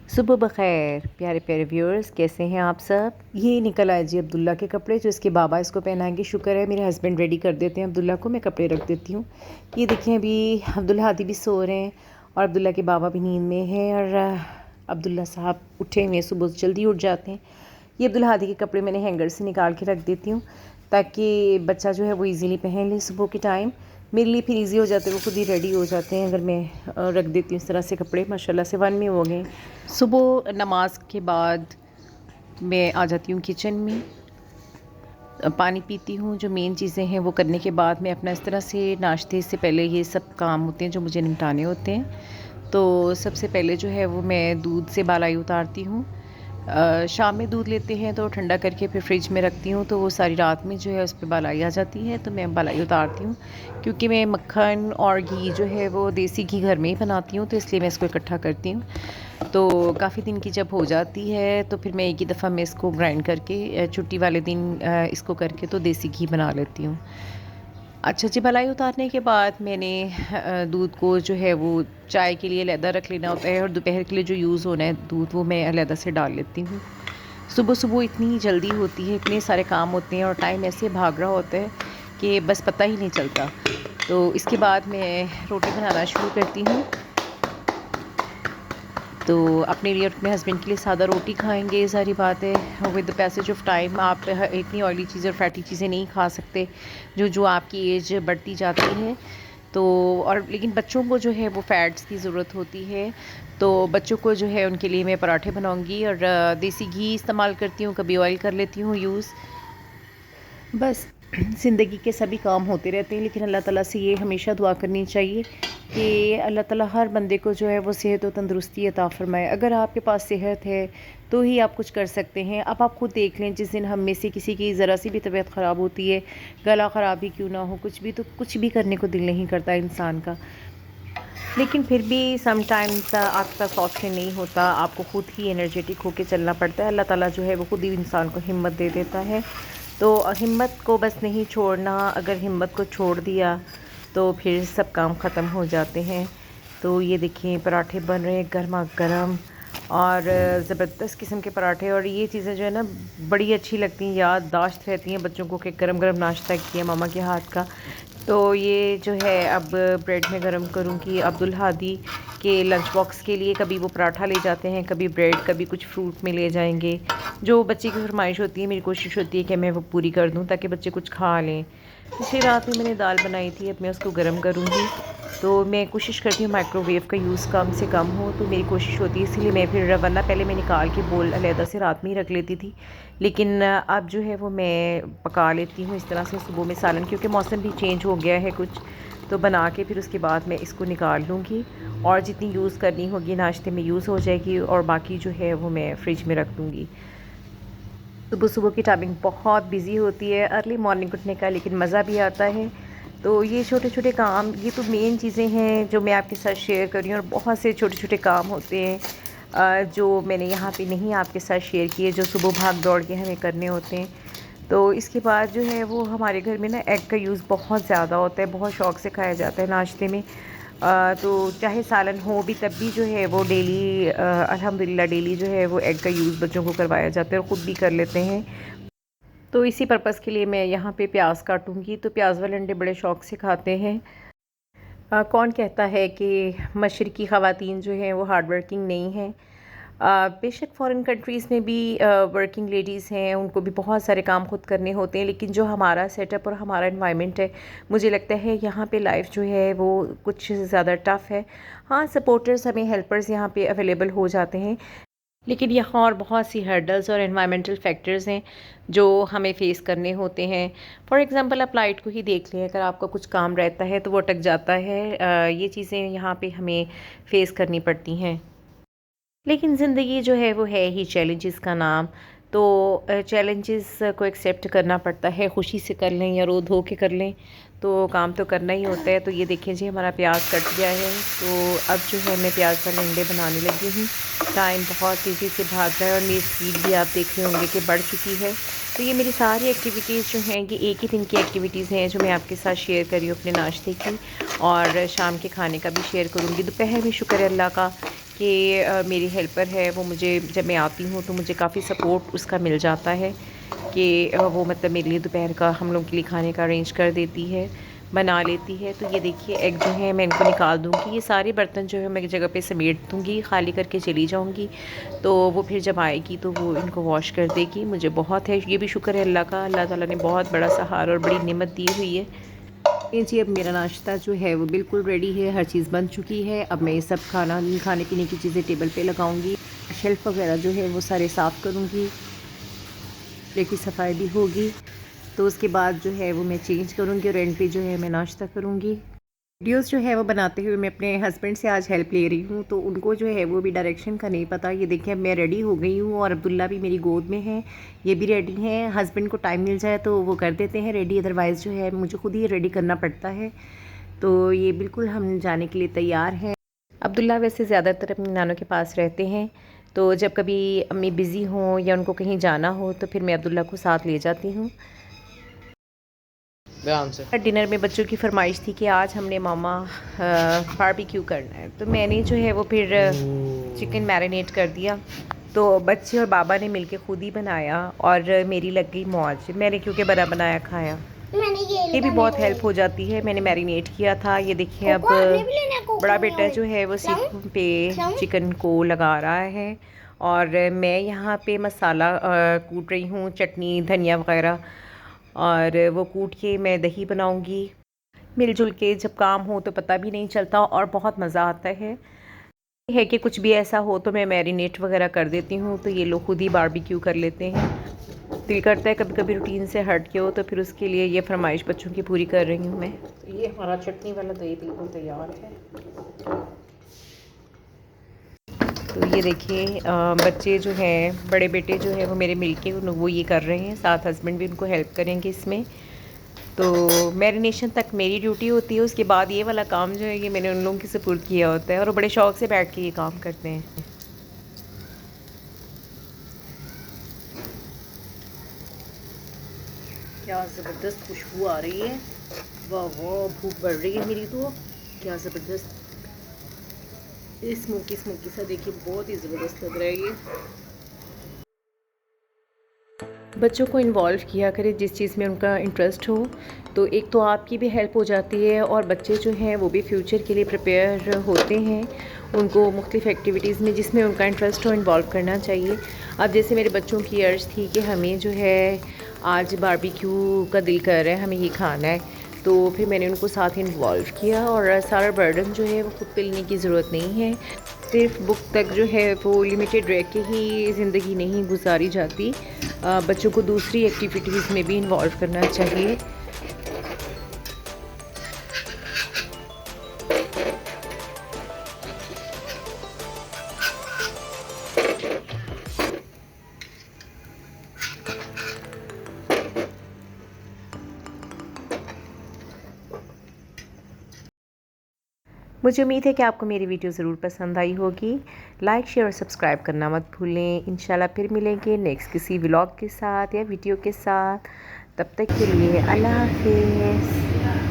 सुबह बख़ैर प्यारे प्यारे व्यूअर्स, कैसे हैं आप सब। ये निकल आए जी अब्दुल्ला के कपड़े, जो इसके बाबा इसको पहनाएंगे। शुक्र है मेरे हस्बैंड रेडी कर देते हैं अब्दुल्ला को, मैं कपड़े रख देती हूँ। ये देखिए अभी अब्दुल्ला हादी भी सो रहे हैं और अब्दुल्ला के बाबा भी नींद में हैं और अब्दुल्ला साहब उठे हुए सुबह जल्दी उठ जाते हैं। ये अब्दुल्ला हादी के कपड़े मैंने हैंगर से निकाल के रख देती हूँ ताकि बच्चा जो है वो ईज़िली पहन ले सुबह के टाइम। मेरे लिए फिर ईज़ी हो जाते हैं, वो खुद ही रेडी हो जाते हैं अगर मैं रख देती हूँ इस तरह से कपड़े। माशाल्लाह से वन में हो गए। सुबह नमाज के बाद मैं आ जाती हूँ किचन में, पानी पीती हूँ। जो मेन चीज़ें हैं वो करने के बाद मैं अपना इस तरह से नाश्ते से पहले ये सब काम होते हैं जो मुझे निपटाने होते हैं। तो सबसे पहले जो है वो मैं दूध से बालाई उतारती हूँ। शाम में दूध लेते हैं तो ठंडा करके फिर फ्रिज में रखती हूँ, तो वो सारी रात में जो है उस पर बालाई आ जाती है, तो मैं बालाई उतारती हूँ। क्योंकि मैं मक्खन और घी जो है वो देसी घी घर में ही बनाती हूँ, तो इसलिए मैं इसको इकट्ठा करती हूँ। तो काफ़ी दिन की जब हो जाती है तो फिर मैं एक ही दफ़ा में इसको ग्राइंड करके छुट्टी वाले दिन इसको करके तो देसी घी बना लेती हूँ। अच्छा जी, मलाई उतारने के बाद मैंने दूध को जो है वो चाय के लिए अलहदा रख लेना होता है और दोपहर के लिए जो यूज़ होना है दूध वो मैं अलहदा से डाल लेती हूँ। सुबह सुबह इतनी जल्दी होती है, इतने सारे काम होते हैं और टाइम ऐसे भाग रहा होता है कि बस पता ही नहीं चलता। तो इसके बाद मैं रोटी बनाना शुरू करती हूँ। तो अपने लिए और अपने हस्बैंड के लिए सादा रोटी खाएंगे, ये सारी बात है। With the passage of time आप इतनी ऑयली चीज़ें और फैटी चीज़ें नहीं खा सकते जो जो आपकी एज बढ़ती जाती है। तो और लेकिन बच्चों को जो है वो फ़ैट्स की ज़रूरत होती है, तो बच्चों को जो है उनके लिए मैं पराठे बनाऊंगी और देसी घी इस्तेमाल करती हूँ, कभी ऑयल कर लेती हूँ यूज़। बस ज़िंदगी के सभी काम होते रहते हैं, लेकिन अल्लाह ताला से ये हमेशा दुआ करनी चाहिए कि अल्लाह ताला हर बंदे को जो है वो सेहत और तंदुरुस्ती अता फ़रमाए। अगर आपके पास सेहत है तो ही आप कुछ कर सकते हैं। अब आप खुद देख लें, जिस दिन हम में से किसी की ज़रा सी भी तबीयत ख़राब होती है, गला ख़राब ही क्यों ना हो, कुछ भी, तो कुछ भी करने को दिल नहीं करता इंसान का। लेकिन फिर भी समटाइम्स आपके पास ऑप्शन नहीं होता, आपको खुद ही एनर्जेटिक होके चलना पड़ता है। अल्लाह ताला जो है वो खुद ही इंसान को हिम्मत दे देता है। तो हिम्मत को बस नहीं छोड़ना, अगर हिम्मत को छोड़ दिया तो फिर सब काम ख़त्म हो जाते हैं। तो ये देखिए पराठे बन रहे हैं गर्मा गर्म और ज़बरदस्त किस्म के पराठे, और ये चीज़ें जो है ना बड़ी अच्छी लगती हैं, याददाश्त रहती हैं बच्चों को कि गरम गरम नाश्ता किया मामा के हाथ का। तो ये जो है अब ब्रेड में गरम करूँगी अब्दुल हादी के लंच बॉक्स के लिए। कभी वो पराठा ले जाते हैं, कभी ब्रेड, कभी कुछ फ्रूट में ले जाएंगे। जो बच्चे की फरमाइश होती है मेरी कोशिश होती है कि मैं वो पूरी कर दूँ ताकि बच्चे कुछ खा लें। पिछली रात में मैंने दाल बनाई थी, अब मैं उसको गर्म करूँगी। तो मैं कोशिश करती हूँ माइक्रोवेव का यूज़ कम से कम हो, तो मेरी कोशिश होती है, इसीलिए मैं फिर वरना पहले मैं निकाल के बोल अलहदा से रात में ही रख लेती थी। लेकिन अब जो है वो मैं पका लेती हूँ इस तरह से सुबह में सालन, क्योंकि मौसम भी चेंज हो गया है कुछ, तो बना के फिर उसके बाद मैं इसको निकाल लूँगी और जितनी यूज़ करनी होगी नाश्ते में यूज़ हो जाएगी और बाकी जो है वो मैं फ्रिज में रख दूँगी। सुबह सुबह की टाइमिंग बहुत बिजी होती है, अर्ली मॉर्निंग उठने का, लेकिन मज़ा भी आता है। तो ये छोटे छोटे काम, ये तो मेन चीज़ें हैं जो मैं आपके साथ शेयर कर रही हूँ, और बहुत से छोटे छोटे काम होते हैं जो मैंने यहाँ पे नहीं आपके साथ शेयर किए, जो सुबह भाग दौड़ के हमें करने होते हैं। तो इसके बाद जो है वो हमारे घर में ना एग का यूज़ बहुत ज़्यादा होता है, बहुत शौक़ से खाया जाता है नाश्ते में। तो चाहे सालन हो भी तब भी जो है वो डेली अल्हम्दुलिल्लाह डेली जो है वो एग का यूज़ बच्चों को करवाया जाता है और ख़ुद भी कर लेते हैं। तो इसी पर्पज़ के लिए मैं यहाँ पे प्याज काटूँगी, तो प्याज वाले अंडे बड़े शौक़ से खाते हैं। कौन कहता है कि मशरक़ी ख़वातीन जो हैं वो हार्ड वर्किंग नहीं हैं। बेशक फ़ॉरेन कंट्रीज़ में भी वर्किंग लेडीज़ हैं, उनको भी बहुत सारे काम खुद करने होते हैं, लेकिन जो हमारा सेटअप और हमारा एनवायरनमेंट है, मुझे लगता है यहाँ पे लाइफ जो है वो कुछ ज़्यादा टफ़ है। हाँ, सपोर्टर्स, हमें हेल्पर्स यहाँ पे अवेलेबल हो जाते हैं, लेकिन यहाँ और बहुत सी हर्डल्स और एनवायरमेंटल फैक्टर्स हैं जो हमें फ़ेस करने होते हैं। फॉर एग्ज़ाम्पल आप लाइट को ही देख लें, अगर आपका कुछ काम रहता है तो वो अटक जाता है। ये चीज़ें यहाँ पे हमें फ़ेस करनी पड़ती हैं। लेकिन ज़िंदगी जो है वो है ही चैलेंजेस का नाम, तो चैलेंजेस को एक्सेप्ट करना पड़ता है, खुशी से कर लें या रो धो के कर लें, तो काम तो करना ही होता है। तो ये देखें जी हमारा प्याज कट गया है, तो अब जो है मैं प्याज वाले अंडे बनाने लगी हूँ। टाइम बहुत तेज़ी से भाग रहा है और मेरी स्पीड भी आप देख रहे होंगे कि बढ़ चुकी है। तो ये मेरी सारी एक्टिविटीज़ जो हैं ये एक ही दिन की एक्टिविटीज़ हैं जो मैं आपके साथ शेयर कर रही हूँ अपने नाश्ते की, और शाम के खाने का भी शेयर करूँगी। दोपहर में शुक्र है अल्लाह का कि मेरी हेल्पर है वो मुझे जब मैं आती हूँ तो मुझे काफ़ी सपोर्ट उसका मिल जाता है कि वो मतलब मेरे लिए दोपहर का हम लोग के लिए खाने का अरेंज कर देती है, बना लेती है। तो ये देखिए एग जो है मैं इनको निकाल दूँगी, ये सारे बर्तन जो है मैं एक जगह पे समेट दूँगी, खाली करके चली जाऊँगी। तो वो फिर जब आएगी तो वो इनको वॉश कर देगी। मुझे बहुत है, ये भी शुक्र है अल्लाह का, अल्लाह ताला ने बहुत बड़ा सहारा और बड़ी नेमत दी हुई है। ये जी अब मेरा नाश्ता जो है वो बिल्कुल रेडी है, हर चीज़ बन चुकी है। अब मैं ये सब खाने पीने की चीज़ें टेबल पे लगाऊंगी, शेल्फ़ वगैरह जो है वो सारे साफ़ करूंगी, ट्रे की सफाई भी होगी। तो उसके बाद जो है वो मैं चेंज करूंगी और एंड पे जो है मैं नाश्ता करूंगी। वीडियोस जो है वो बनाते हुए मैं अपने हस्बैंड से आज हेल्प ले रही हूँ, तो उनको जो है वो भी डायरेक्शन का नहीं पता। ये देखिए अब मैं रेडी हो गई हूँ और अब्दुल्ला भी मेरी गोद में है, ये भी रेडी हैं। हस्बैंड को टाइम मिल जाए तो वो कर देते हैं रेडी, अदरवाइज़ जो है मुझे खुद ही रेडी करना पड़ता है। तो ये बिल्कुल हम जाने के लिए तैयार हैं। अब्दुल्ला वैसे ज़्यादातर अपनी नानों के पास रहते हैं, तो जब कभी अम्मी बिज़ी हों या उनको कहीं जाना हो तो फिर मैं अब्दुल्ला को साथ ले जाती हूँ। डिनर में बच्चों की फरमाइश थी कि आज हमने मामा बारबेक्यू करना है, तो मैंने जो है वो फिर चिकन मैरिनेट कर दिया। तो बच्चे और बाबा ने मिलके खुद ही बनाया और मेरी लग गई मौज, मैंने क्योंकि बना बनाया खाया। ये भी बहुत हेल्प हो जाती है। मैंने मैरिनेट किया था, ये देखिए अब बड़ा बेटा जो है वो सीख पे चिकन को लगा रहा है और मैं यहाँ पे मसाला कूट रही हूँ, चटनी धनिया वगैरह, और वो कूट के मैं दही बनाऊंगी। मिलजुल के जब काम हो तो पता भी नहीं चलता और बहुत मज़ा आता है कि कुछ भी ऐसा हो तो मैं मैरिनेट वगैरह कर देती हूँ, तो ये लोग खुद ही बारबेक्यू कर लेते हैं। दिल करता है कभी कभी रूटीन से हट के हो, तो फिर उसके लिए ये फरमाइश बच्चों की पूरी कर रही हूँ मैं। ये हमारा चटनी वाला दही बिल्कुल तैयार है। तो ये देखिए बच्चे जो हैं, बड़े बेटे जो है वो मेरे मिलके वो ये कर रहे हैं, साथ हस्बैंड भी उनको हेल्प करेंगे इसमें। तो मैरिनेशन तक मेरी ड्यूटी होती है, उसके बाद ये वाला काम जो है ये मैंने उन लोगों की सपोर्ट किया होता है और वो बड़े शौक़ से बैठ के ये काम करते हैं। क्या ज़बरदस्त खुशबू आ रही है, वाह वाह, भूख बढ़ रही है मेरी तो। क्या ज़बरदस्त स्मोकी स्मोकी सा, देखिए बहुत ही ज़बरदस्त लग रहा है ये। बच्चों को इन्वॉल्व किया करें जिस चीज़ में उनका इंटरेस्ट हो, तो एक तो आपकी भी हेल्प हो जाती है और बच्चे जो हैं वो भी फ्यूचर के लिए प्रिपेयर होते हैं। उनको मुख्तलिफ़ एक्टिविटीज़ में जिसमें उनका इंटरेस्ट हो इन्वॉल्व करना चाहिए। अब जैसे मेरे बच्चों की अर्ज़ थी कि हमें जो है आज बारबेक्यू का दिल कर रहा है, हमें ये खाना है, तो फिर मैंने उनको साथ इन्वॉल्व किया और सारा बर्डन जो है वो खुद पे लेने की ज़रूरत नहीं है। सिर्फ बुक तक जो है वो लिमिटेड रह के ही ज़िंदगी नहीं गुजारी जाती, बच्चों को दूसरी एक्टिविटीज़ में भी इन्वॉल्व करना चाहिए। मुझे उम्मीद है कि आपको मेरी वीडियो ज़रूर पसंद आई होगी। लाइक शेयर और सब्सक्राइब करना मत भूलें। इंशाल्लाह फिर मिलेंगे नेक्स्ट किसी व्लॉग के साथ या वीडियो के साथ। तब तक के लिए अल्लाह हाफ़िज़।